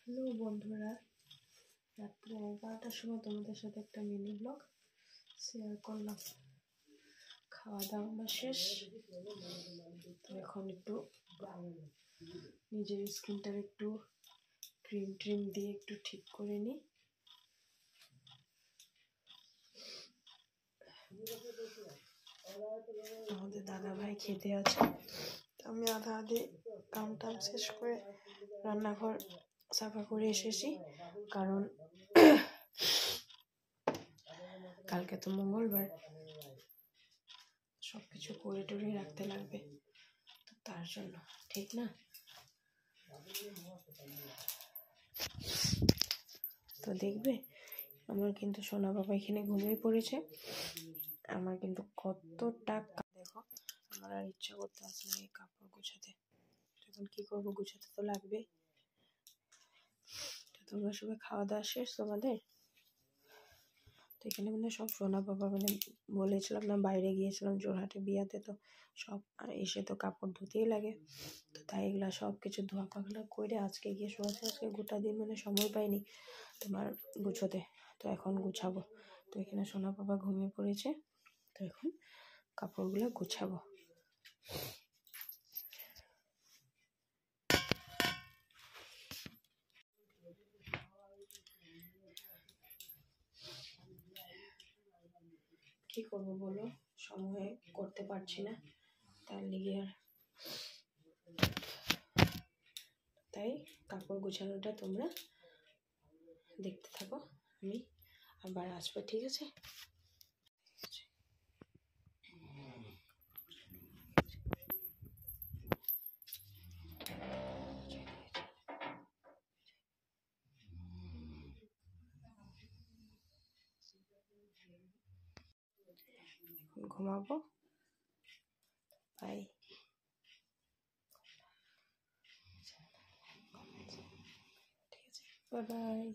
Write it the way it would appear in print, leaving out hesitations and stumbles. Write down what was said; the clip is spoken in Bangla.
হ্যালো বন্ধুরা, রাত্রে 11টার সময় তোমাদের সাথে একটা মিনি ব্লগ শেয়ার করলাম। খাওয়া দাওয়া আমার শেষ। তো এখন একটু নিজের স্কিনটার একটু ক্রিম দিয়ে একটু ঠিক করে নিই। আমাদের দাদা ভাই খেতে আছে, আমি আধা কাম শেষ করে রান্নাঘর সাফা করে এসেছি, কারণ কালকে তো মঙ্গলবার, সবকিছু করে টরে রাখতে লাগবে, তো তার জন্য ঠিক না। তো দেখবে আমার কিন্তু সোনা বাবা এখানে ঘুমিয়ে পড়েছে। আমার কিন্তু কতটা দেখো, আমার আর ইচ্ছা করতে আসে না এই কাপড় গুছাতে। এখন কি করবো, গুছাতে তো লাগবে। তোমরা সবাই খাওয়া দাওয়া শেষ তোমাদের? তো এখানে মানে সব সোনা বাবা মানে বলেছিলাম না, বাইরে গিয়েছিলাম জোরহাটে বিয়াতে, তো সব এসে তো কাপড় ধুতেই লাগে, তো তাই এগুলো সব কিছু ধোয়া পাখলা করে আজকে গিয়ে শোয়াছে। আজকে গোটা দিন মানে সময় পাইনি তোমার গুছোতে, তো এখন গুছাবো। তো এখানে সোনা বাবা ঘুমিয়ে পড়েছে, তো এখন কাপড়গুলো গুছাবো। কি করবো বলো, সময়ে করতে পারছি না, তার লিগে আর তাই কাপড় গুছানোটা তোমরা দেখতে থাকো, আমি আবার আসবো, ঠিক আছে? ঘুমাবো, বাই। ঠিক আছে, বাই বাই।